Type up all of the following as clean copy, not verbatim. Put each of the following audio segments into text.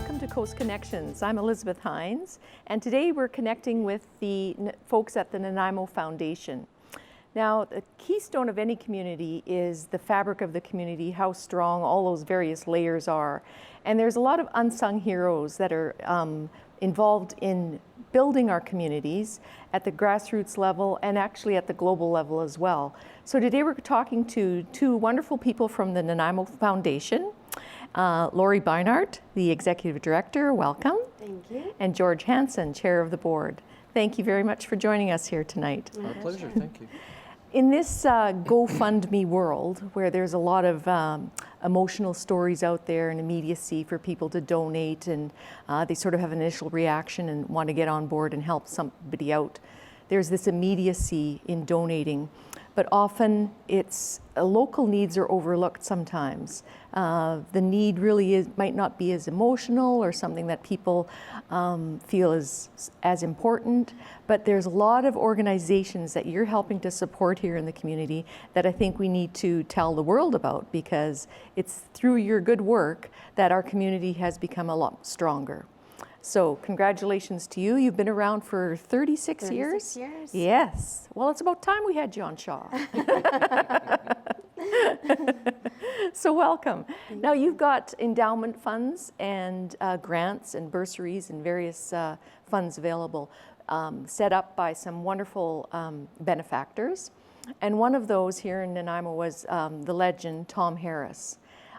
welcome to Coast Connections. I'm Elizabeth Heinz, and today we're connecting with the folks at the Nanaimo Foundation. Now, the keystone of any community is the fabric of the community, how strong all those various layers are. And there's a lot of unsung heroes that are involved in building our communities at the grassroots level and actually at the global level as well. So today we're talking to two wonderful people from the Nanaimo Foundation. Laurie Bienert, the Executive Director, welcome. Thank you. And George Hanson, Chair of the Board. Thank you very much for joining us here tonight. Our pleasure, thank you. In this GoFundMe world, where there's a lot of emotional stories out there and immediacy for people to donate, and they sort of have an initial reaction and want to get on board and help somebody out, there's this immediacy in donating. But often it's local needs are overlooked sometimes. The need really might not be as emotional or something that people feel is as important, but there's a lot of organizations that you're helping to support here in the community that I think we need to tell the world about, because it's through your good work that our community has become a lot stronger. So congratulations to you. You've been around for 36 years? 36 years. Yes. Well, it's about time we had you on Shaw. So welcome. Now you've got endowment funds and grants and bursaries and various funds available set up by some wonderful benefactors. And one of those here in Nanaimo was the legend Tom Harris.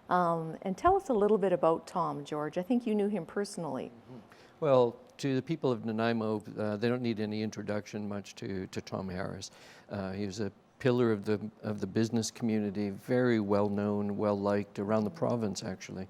And tell us a little bit about Tom, George. I think you knew him personally. Well, to the people of Nanaimo, they don't need any introduction much to Tom Harris. He was a pillar of the business community, very well known, well liked around the province actually.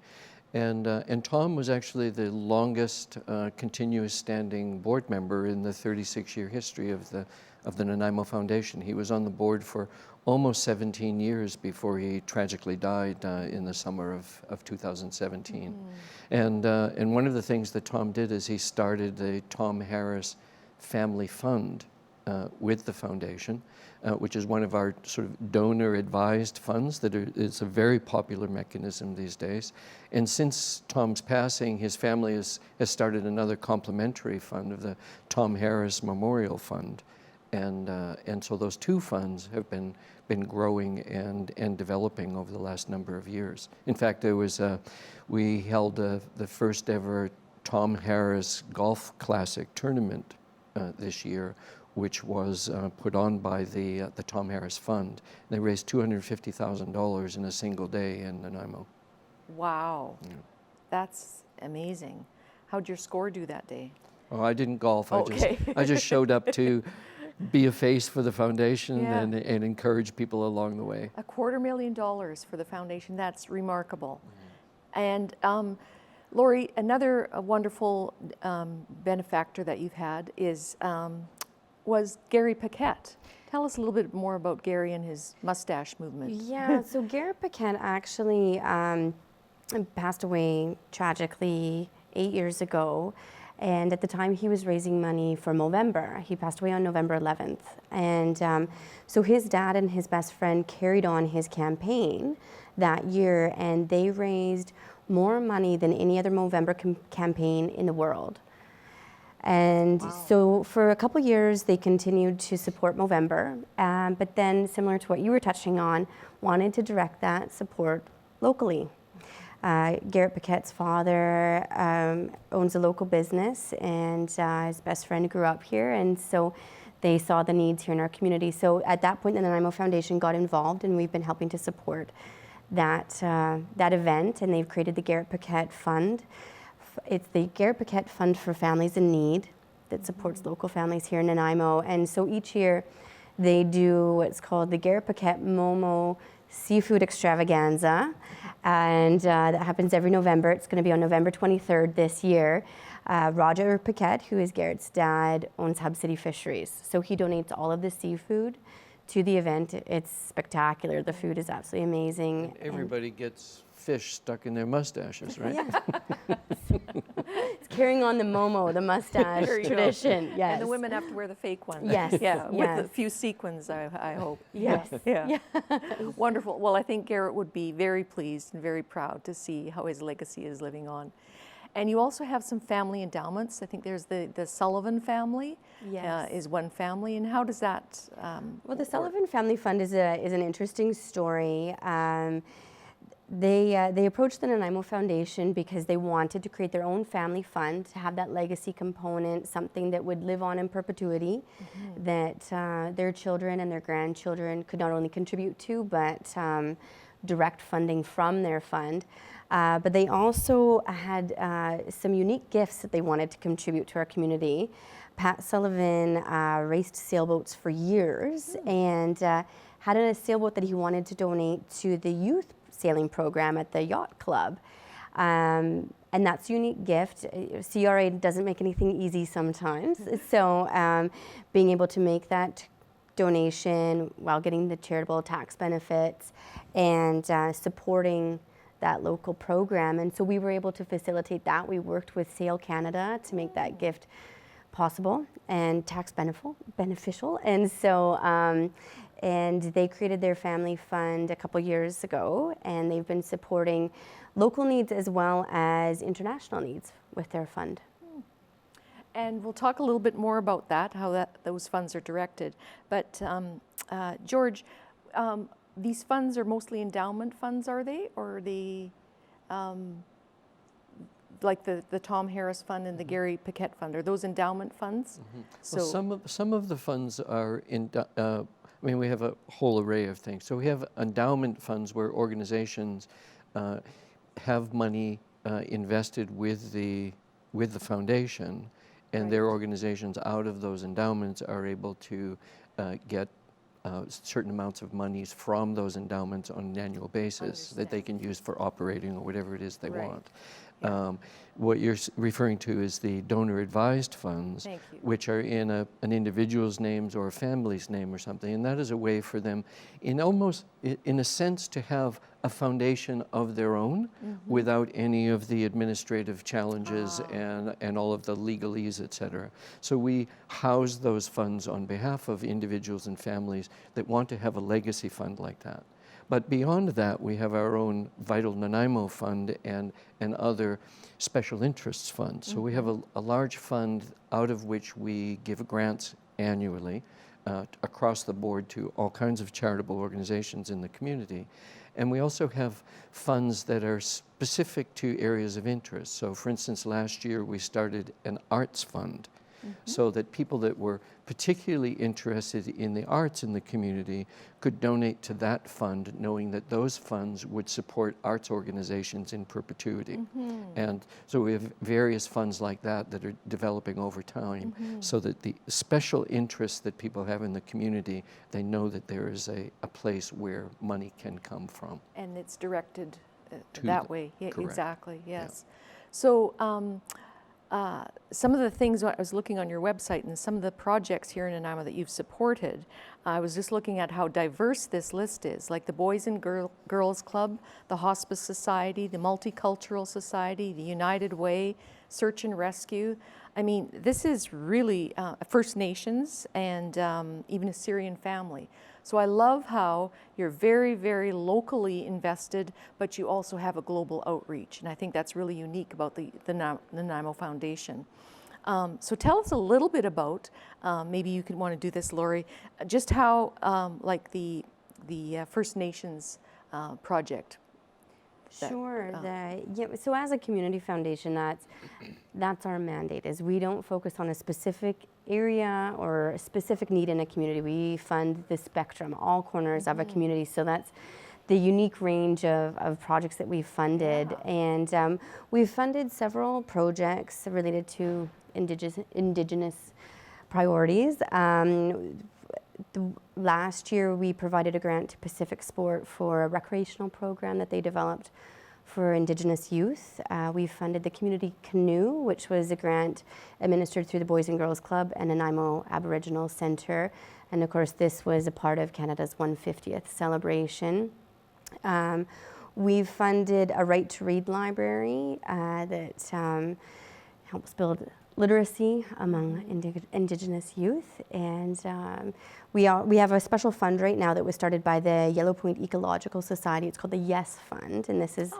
And Tom was actually the longest continuous standing board member in the 36-year history of the Nanaimo Foundation. He was on the board for almost 17 years before he tragically died in the summer of 2017. And one of the things that Tom did is he started the Tom Harris Family Fund with the foundation, which is one of our sort of donor-advised funds it's a very popular mechanism these days. And since Tom's passing, his family has started another complementary fund of the Tom Harris Memorial Fund. And so those two funds have been growing and developing over the last number of years. In fact, we held the first ever Tom Harris Golf Classic tournament this year, which was put on by the Tom Harris Fund. They raised $250,000 in a single day in Nanaimo. Wow, yeah. That's amazing. How'd your score do that day? Oh, I didn't golf. Okay. I just showed up to be a face for the foundation, yeah, and encourage people along the way. $250,000 for the foundation, that's remarkable. And Laurie, another wonderful benefactor that you've had was Garrett Paquette. Tell us a little bit more about Gary and his mustache movement. Yeah, so Garrett Paquette actually passed away tragically 8 years ago. And at the time he was raising money for Movember. He passed away on November 11th. And so his dad and his best friend carried on his campaign that year, and they raised more money than any other Movember campaign in the world. And wow, so for a couple years they continued to support Movember, but then, similar to what you were touching on, wanted to direct that support locally. Garrett Paquette's father owns a local business, and his best friend grew up here, and so they saw the needs here in our community. So at that point, the Nanaimo Foundation got involved, and we've been helping to support that event, and they've created the Garrett Paquette Fund. It's the Garrett Paquette Fund for Families in Need that supports local families here in Nanaimo. And so each year they do what's called the Garrett Paquette Momo Seafood Extravaganza, and that happens every November. It's going to be on November 23rd this year. Roger Paquette, who is Garrett's dad, owns Hub City Fisheries, so he donates all of the seafood to the event. It's spectacular. The food is absolutely amazing. And everybody gets fish stuck in their mustaches, right? Yeah. It's carrying on the momo, the mustache tradition. Yes. And the women have to wear the fake ones. Yes. Yeah, yes, with a few sequins, I hope. Yes. Yeah. Wonderful. Well, I think Garrett would be very pleased and very proud to see how his legacy is living on. And you also have some family endowments. I think there's the Sullivan family. Yes. Is one family. And how does that Well, the Sullivan Family Fund is an interesting story. They approached the Nanaimo Foundation because they wanted to create their own family fund to have that legacy component, something that would live on in perpetuity, that their children and their grandchildren could not only contribute to, but direct funding from their fund. But they also had some unique gifts that they wanted to contribute to our community. Pat Sullivan raced sailboats for years and had a sailboat that he wanted to donate to the youth sailing program at the yacht club. And that's a unique gift. CRA doesn't make anything easy sometimes. So being able to make that donation while getting the charitable tax benefits and supporting that local program. And so we were able to facilitate that. We worked with Sail Canada to make that gift possible and tax beneficial. And so and they created their family fund a couple years ago, and they've been supporting local needs as well as international needs with their fund. And we'll talk a little bit more about that, how those funds are directed. But George, these funds are mostly endowment funds, are they? Or are they like the Tom Harris Fund and the Garrett Paquette Fund? Are those endowment funds? So Well, some of the funds are I mean, we have a whole array of things. So we have endowment funds where organizations have money invested with the foundation, and their organizations out of those endowments are able to get certain amounts of monies from those endowments on an annual basis that they can use for operating or whatever it is they want. What you're referring to is the donor-advised funds, which are in an individual's names or a family's name or something, and that is a way for them, in a sense, to have a foundation of their own without any of the administrative challenges and all of the legalese, et cetera. So we house those funds on behalf of individuals and families that want to have a legacy fund like that. But beyond that, we have our own Vital Nanaimo Fund and other special interests funds. So we have a large fund out of which we give grants annually across the board to all kinds of charitable organizations in the community. And we also have funds that are specific to areas of interest. So for instance, last year we started an arts fund so that people that were particularly interested in the arts in the community could donate to that fund, knowing that those funds would support arts organizations in perpetuity. And so we have various funds like that that are developing over time so that the special interests that people have in the community, they know that there is a place where money can come from. And it's directed that way. Yeah, correct. exactly, yes. Yeah. So some of the things I was looking on your website and some of the projects here in Nanaimo that you've supported, I was just looking at how diverse this list is, like the Boys and Girls Club, the Hospice Society, the Multicultural Society, the United Way, Search and Rescue. I mean, this is really First Nations and even a Syrian family. So I love how you're very, very locally invested, but you also have a global outreach. And I think that's really unique about the Nanaimo Foundation. So tell us a little bit about, maybe you could want to do this, Laurie, just how like the First Nations project. Sure. So as a community foundation, that's our mandate, is we don't focus on a specific area or a specific need in a community. We fund the spectrum, all corners of a community. So that's the unique range of projects that we've funded. And we've funded several projects related to Indigenous priorities. Last year, we provided a grant to Pacific Sport for a recreational program that they developed for Indigenous youth. We funded the Community Canoe, which was a grant administered through the Boys and Girls Club and Nanaimo Aboriginal Centre. And of course, this was a part of Canada's 150th celebration. We've funded a Right to Read library that helps build literacy among Indigenous youth, and we have a special fund right now that was started by the Yellow Point Ecological Society. It's called the Yes Fund, and this is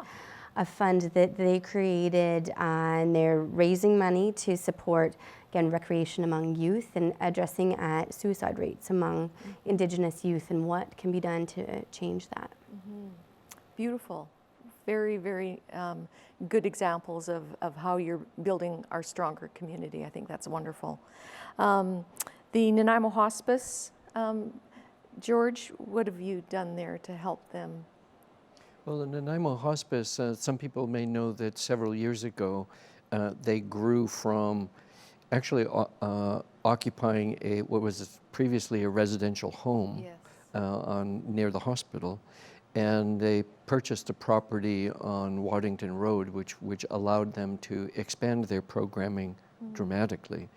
a fund that they created, and they're raising money to support, again, recreation among youth and addressing suicide rates among Indigenous youth and what can be done to change that. Beautiful. Very, very good examples of how you're building our stronger community. I think that's wonderful. The Nanaimo Hospice, George, what have you done there to help them? Well, the Nanaimo Hospice, some people may know that several years ago, they grew from actually occupying what was previously a residential home near the hospital. And they purchased a property on Waddington Road, which allowed them to expand their programming dramatically,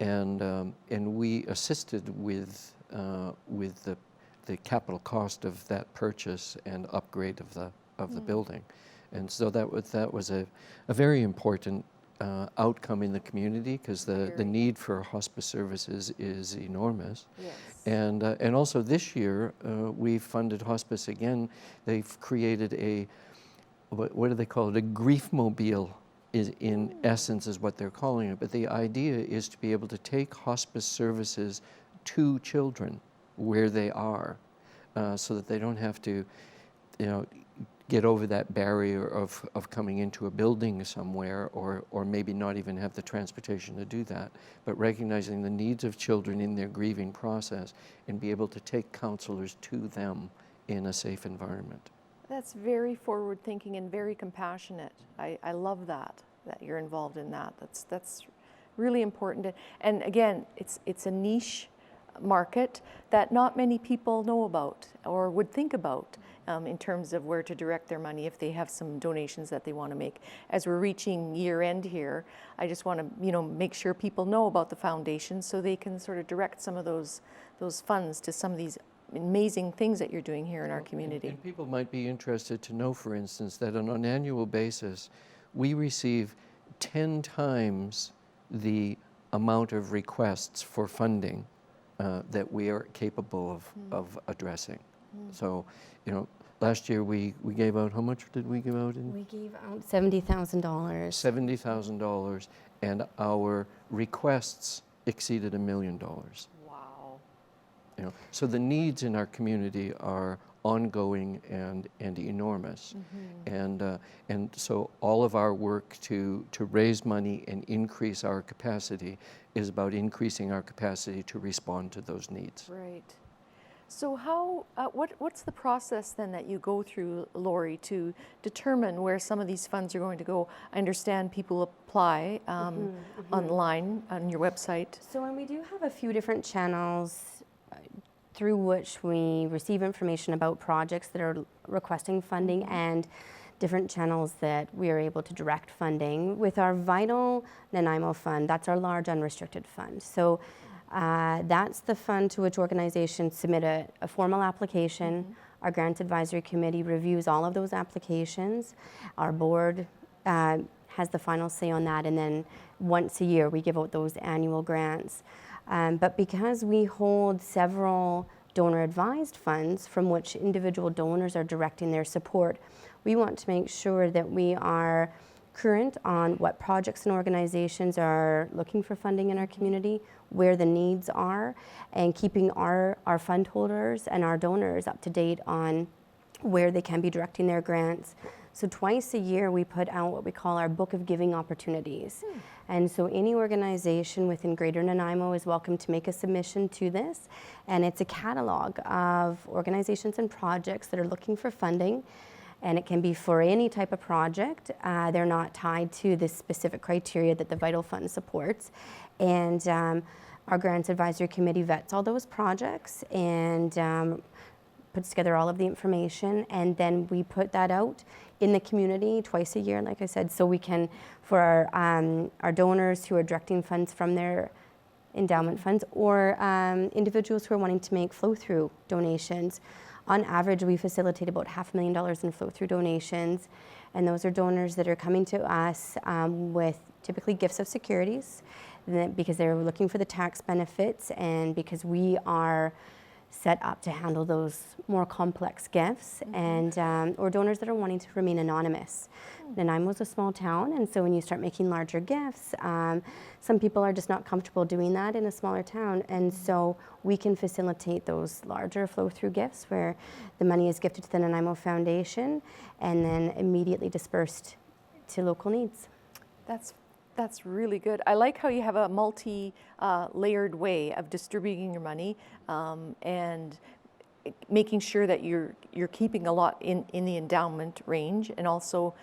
and we assisted with the capital cost of that purchase and upgrade of the building, and so that was a very important outcome in the community, because the need for hospice services is enormous. Yes. And also this year, we funded hospice again. They've created what do they call it? A grief mobile, in essence is what they're calling it. But the idea is to be able to take hospice services to children where they are, so that they don't have to, get over that barrier of coming into a building somewhere, or maybe not even have the transportation to do that, but recognizing the needs of children in their grieving process and be able to take counselors to them in a safe environment. That's very forward thinking and very compassionate. I love that you're involved in that. That's really important. And again, it's a niche market that not many people know about or would think about in terms of where to direct their money if they have some donations that they want to make. As we're reaching year end here, I just want to make sure people know about the foundation so they can sort of direct some of those funds to some of these amazing things that you're doing here in our community. And people might be interested to know, for instance, that on an annual basis, we receive 10 times the amount of requests for funding that we are capable of addressing. So, last year we gave out, how much did we give out? We gave out $70,000. $70,000, and our requests exceeded $1 million. Wow. So the needs in our community are ongoing and enormous, and so all of our work to raise money and increase our capacity is about increasing our capacity to respond to those needs. Right. So how, what's the process then that you go through, Laurie, to determine where some of these funds are going to go? I understand people apply online on your website. So, and we do have a few different channels through which we receive information about projects that are requesting funding, and different channels that we are able to direct funding. With our Vital Nanaimo Fund, that's our large unrestricted fund. So that's the fund to which organizations submit a formal application. Our Grants Advisory Committee reviews all of those applications. Our board has the final say on that, and then once a year we give out those annual grants. But because we hold several donor-advised funds from which individual donors are directing their support, we want to make sure that we are current on what projects and organizations are looking for funding in our community, where the needs are, and keeping our fund holders and our donors up to date on where they can be directing their grants. So twice a year we put out what we call our Book of Giving Opportunities. And so any organization within Greater Nanaimo is welcome to make a submission to this. And it's a catalog of organizations and projects that are looking for funding. And it can be for any type of project. They're not tied to this specific criteria that the Vital Fund supports. And our Grants Advisory Committee vets all those projects and puts together all of the information, and then we put that out in the community twice a year, like I said, so we can, for our donors who are directing funds from their endowment funds, or individuals who are wanting to make flow-through donations. On average, we facilitate about $500,000 in flow-through donations, and those are donors that are coming to us with typically gifts of securities, because they're looking for the tax benefits, and because we are set up to handle those more complex gifts, and or donors that are wanting to remain anonymous. Nanaimo is a small town, and so when you start making larger gifts, some people are just not comfortable doing that in a smaller town, and so we can facilitate those larger flow-through gifts where the money is gifted to the Nanaimo Foundation and then immediately dispersed to local needs. That's really good. I like how you have a multi-layered way of distributing your money and making sure that you're keeping a lot in the endowment range, and also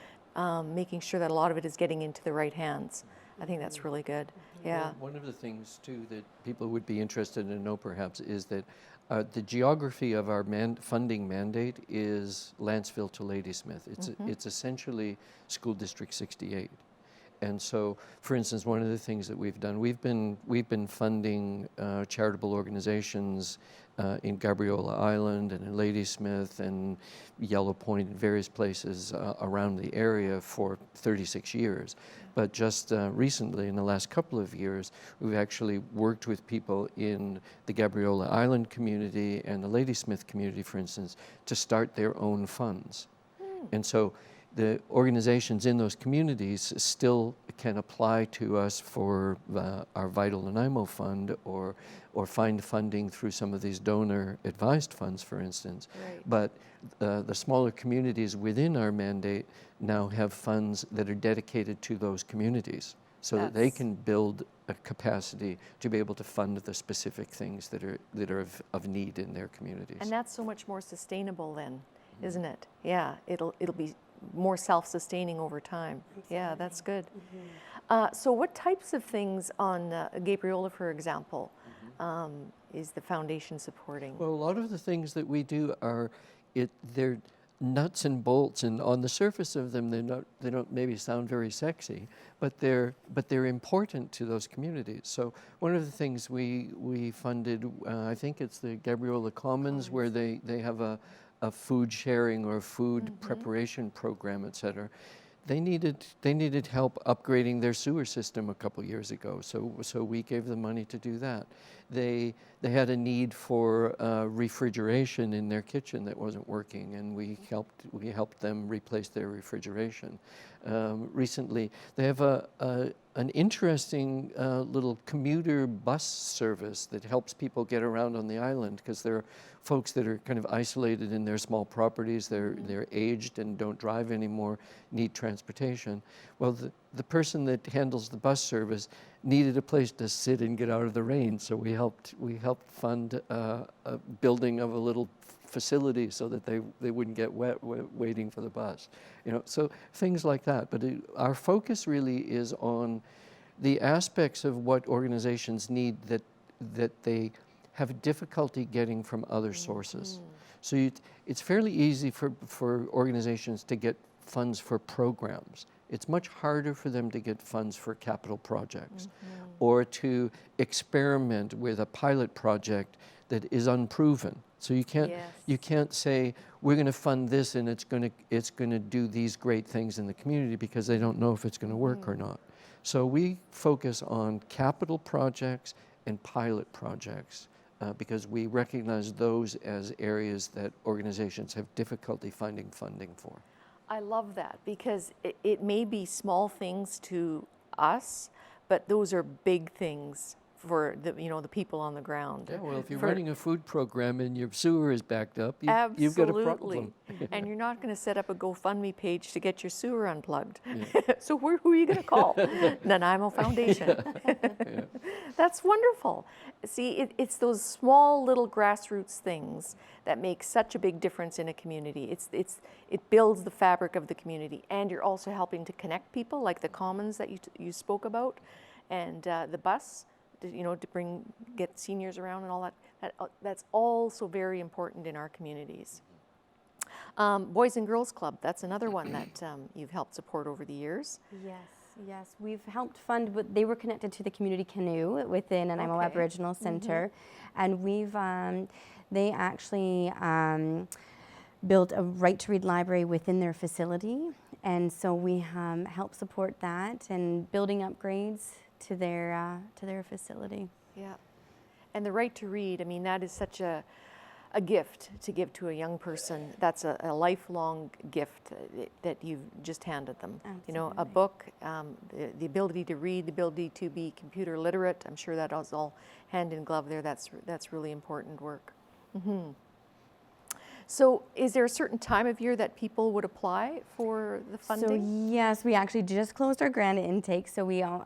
making sure that a lot of it is getting into the right hands. I think that's really good. Yeah. Well, one of the things too that people would be interested to know perhaps is that the geography of our funding mandate is Landsville to Ladysmith. It's essentially School District 68. And so, for instance, one of the things that we've done, we've been funding charitable organizations in Gabriola Island and in Ladysmith and Yellow Point and various places around the area for 36 years. But just recently, in the last couple of years, we've actually worked with people in the Gabriola Island community and the Ladysmith community, for instance, to start their own funds. And so the organizations in those communities still can apply to us for our Vital Nanaimo Fund or find funding through some of these donor-advised funds, for instance. Right. But the smaller communities within our mandate now have funds that are dedicated to those communities so that they can build a capacity to be able to fund the specific things that are of need in their communities. And that's so much more sustainable then, isn't it? Yeah, it'll be more self-sustaining over time. Exactly. Yeah, that's good. So what types of things on Gabriola, for example, is the foundation supporting? Well, a lot of the things that we do they're nuts and bolts, and on the surface of them, they don't maybe sound very sexy, but they're important to those communities. So one of the things we funded, I think it's the Gabriola Commons, where they have a food sharing or food preparation program, et cetera. They needed help upgrading their sewer system a couple years ago, so we gave them money to do that. They had a need for refrigeration in their kitchen that wasn't working, and we helped them replace their refrigeration. Recently, they have an interesting little commuter bus service that helps people get around on the island, because there are folks that are kind of isolated in their small properties. They're aged and don't drive anymore, need transportation. Well, the person that handles the bus service needed a place to sit and get out of the rain, so we helped fund a building of a little facility so that they wouldn't get wet waiting for the bus. So things like that. But our focus really is on the aspects of what organizations need that they have difficulty getting from other sources. So it's fairly easy for organizations to get funds for programs. It's much harder for them to get funds for capital projects or to experiment with a pilot project that is unproven. So you can't say we're going to fund this and it's going to do these great things in the community, because they don't know if it's going to work or not. So we focus on capital projects and pilot projects because we recognize those as areas that organizations have difficulty finding funding for. I love that, because it may be small things to us, but those are big things for the people on the ground. Yeah, well, if you're running a food program and your sewer is backed up, you've got a problem. And you're not going to set up a GoFundMe page to get your sewer unplugged. Yeah. So who are you going to call? Nanaimo Foundation. Yeah. That's wonderful. See, it's those small little grassroots things that make such a big difference in a community. It builds the fabric of the community, and you're also helping to connect people, like the commons that you spoke about, and the bus. To get seniors around and all that. That's also very important in our communities. Boys and Girls Club, that's another one that you've helped support over the years. Yes, we've helped fund. They were connected to the community canoe within Nanaimo Aboriginal Center, and they actually built a right to read library within their facility, and so we help support that and building upgrades to their facility. Yeah, and the right to read, I mean, that is such a a gift to give to a young person, that's a lifelong gift that you've just handed them. You know, a Absolutely. book, the ability to read, the ability to be computer literate. I'm sure that is all hand in glove there. That's really important work. So is there a certain time of year that people would apply for the funding? So yes, we actually just closed our grant intake. So we all,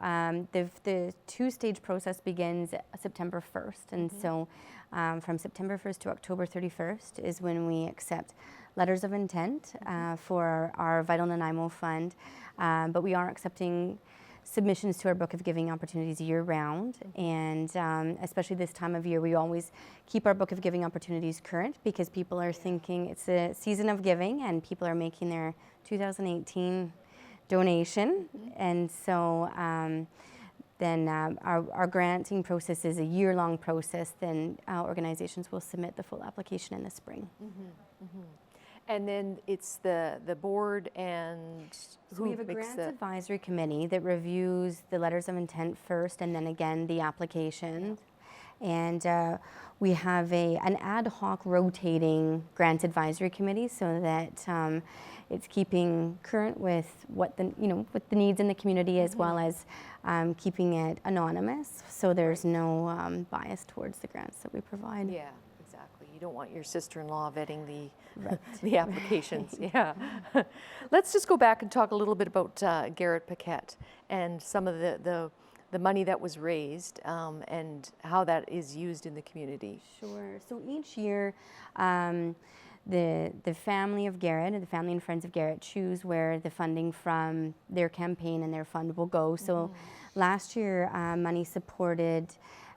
the two-stage process begins September 1st, and so from September 1st to October 31st is when we accept letters of intent for our Vital Nanaimo Fund, but we are accepting submissions to our Book of Giving opportunities year-round, and especially this time of year, we always keep our Book of Giving opportunities current because people are thinking it's a season of giving and people are making their 2018 donation, and so then our granting process is a year-long process. Then organizations will submit the full application in the spring. And then it's the board and So we have a makes grants the advisory committee that reviews the letters of intent first and then again the applications. And we have an ad hoc rotating grants advisory committee so that it's keeping current with what with the needs in the community as well as keeping it anonymous. So there's no bias towards the grants that we provide. Yeah, exactly. You don't want your sister-in-law vetting the applications. Yeah. Let's just go back and talk a little bit about Garrett Paquette and some of the money that was raised and how that is used in the community. Sure. So each year, the family of Garrett and the family and friends of Garrett choose where the funding from their campaign and their fund will go. So last year, money supported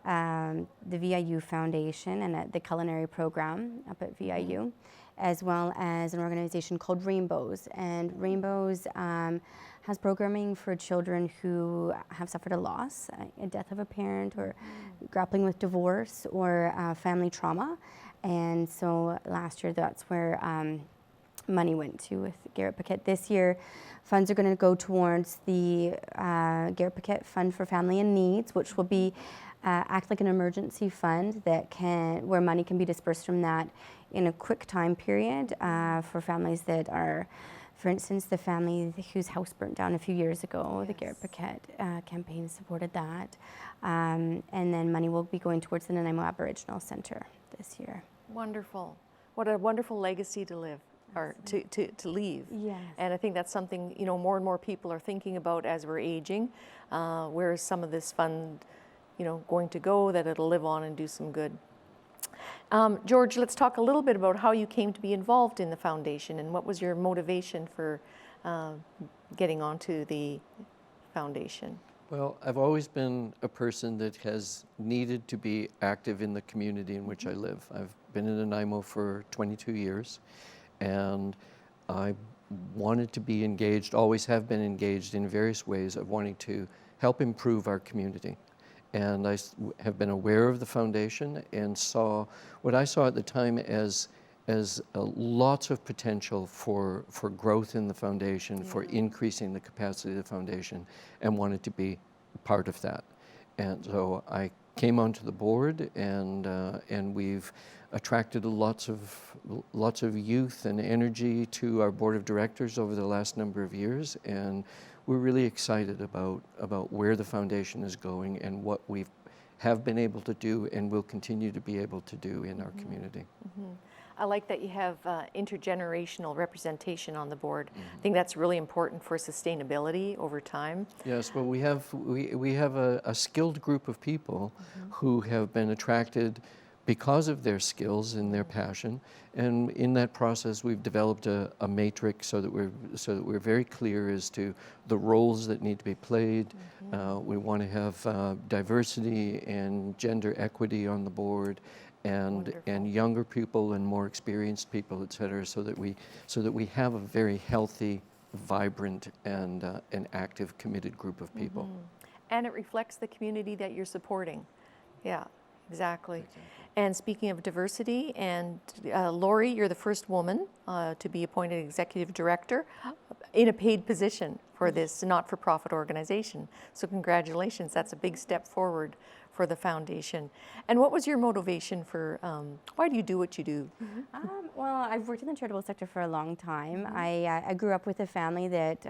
the VIU Foundation and the culinary program up at VIU, as well as an organization called Rainbows. And Rainbows has programming for children who have suffered a loss, a death of a parent, or grappling with divorce or family trauma. And so last year, that's where money went to with Garrett Paquette. This year, funds are going to go towards the Garrett Paquette Fund for Family in Needs, which will be act like an emergency fund where money can be dispersed from that in a quick time period for families that are, for instance, the family whose house burnt down a few years ago. Yes. The Garrett Paquette campaign supported that. And then money will be going towards the Nanaimo Aboriginal Center this year. Wonderful. What a wonderful legacy to live or to leave. Yes. And I think that's something, more and more people are thinking about as we're aging. Where is some of this fund, going to go, that it'll live on and do some good. George, let's talk a little bit about how you came to be involved in the foundation and what was your motivation for getting onto the foundation. Well, I've always been a person that has needed to be active in the community in which I live. I've been in Nanaimo for 22 years, and I wanted to be engaged, always have been engaged in various ways of wanting to help improve our community. And I have been aware of the foundation and saw what I saw at the time as lots of potential for growth in the foundation, for increasing the capacity of the foundation, and wanted to be part of that. And so I came onto the board, and we've attracted lots of youth and energy to our board of directors over the last number of years, and we're really excited about where the foundation is going and what we have been able to do and will continue to be able to do in our community. I like that you have intergenerational representation on the board. I think that's really important for sustainability over time. Yes, well, we have a skilled group of people who have been attracted because of their skills and their passion, and in that process we've developed a matrix so that we're very clear as to the roles that need to be played. We want to have diversity and gender equity on the board, and younger people and more experienced people, et cetera, so that we have a very healthy, vibrant, and an active, committed group of people. And it reflects the community that you're supporting. Yeah, exactly. And speaking of diversity, and Laurie, you're the first woman to be appointed executive director in a paid position for this not-for-profit organization. So congratulations, that's a big step forward for the foundation. And what was your motivation for, why do you do what you do? Well, I've worked in the charitable sector for a long time. I grew up with a family that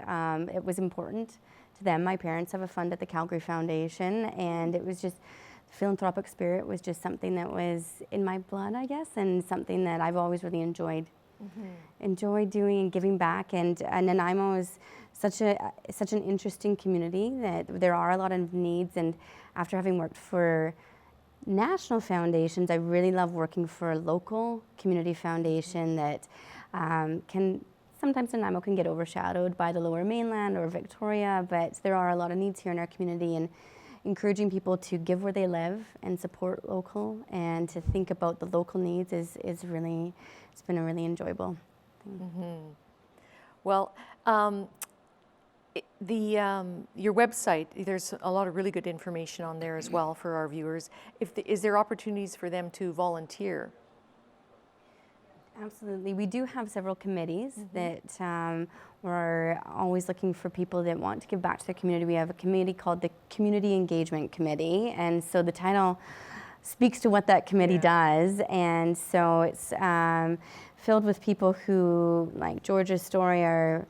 it was important to them. My parents have a fund at the Calgary Foundation, and it was just, the philanthropic spirit was just something that was in my blood, I guess, and something that I've always really enjoyed doing and giving back. And Nanaimo is such an interesting community that there are a lot of needs, and after having worked for national foundations, I really love working for a local community foundation that sometimes Nanaimo can get overshadowed by the Lower Mainland or Victoria, but there are a lot of needs here in our community, and encouraging people to give where they live and support local and to think about the local needs is really, it's been a really enjoyable thing. Well, your website, there's a lot of really good information on there as well for our viewers. Is there opportunities for them to volunteer? Absolutely. We do have several committees that we're always looking for people that want to give back to their community. We have a committee called the Community Engagement Committee, and so the title speaks to what that committee does. And so it's filled with people who, like George's story, are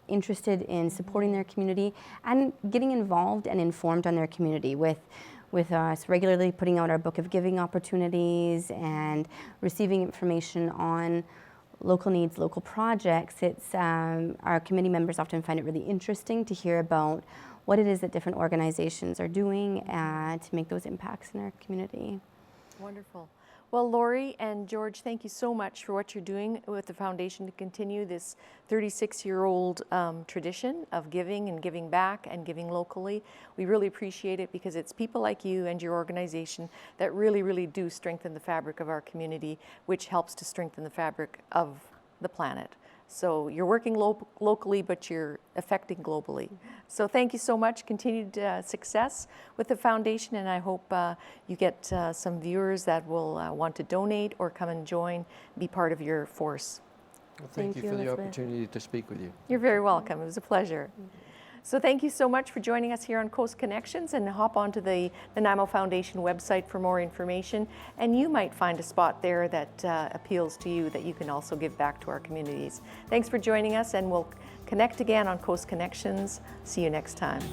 interested in supporting their community and getting involved and informed on their community with us regularly putting out our book of giving opportunities and receiving information on local needs, local projects. It's our committee members often find it really interesting to hear about what it is that different organizations are doing to make those impacts in our community. Wonderful. Well, Laurie and George, thank you so much for what you're doing with the foundation to continue this 36-year-old tradition of giving and giving back and giving locally. We really appreciate it because it's people like you and your organization that really, really do strengthen the fabric of our community, which helps to strengthen the fabric of the planet. So you're working locally, but you're affecting globally. So thank you so much. Continued success with the foundation, and I hope you get some viewers that will want to donate or come and join, be part of your force. Well, thank you for the opportunity to speak with you. You're very welcome. It was a pleasure. So thank you so much for joining us here on Coast Connections, and hop onto the Nanaimo Foundation website for more information, and you might find a spot there that appeals to you that you can also give back to our communities. Thanks for joining us, and we'll connect again on Coast Connections. See you next time.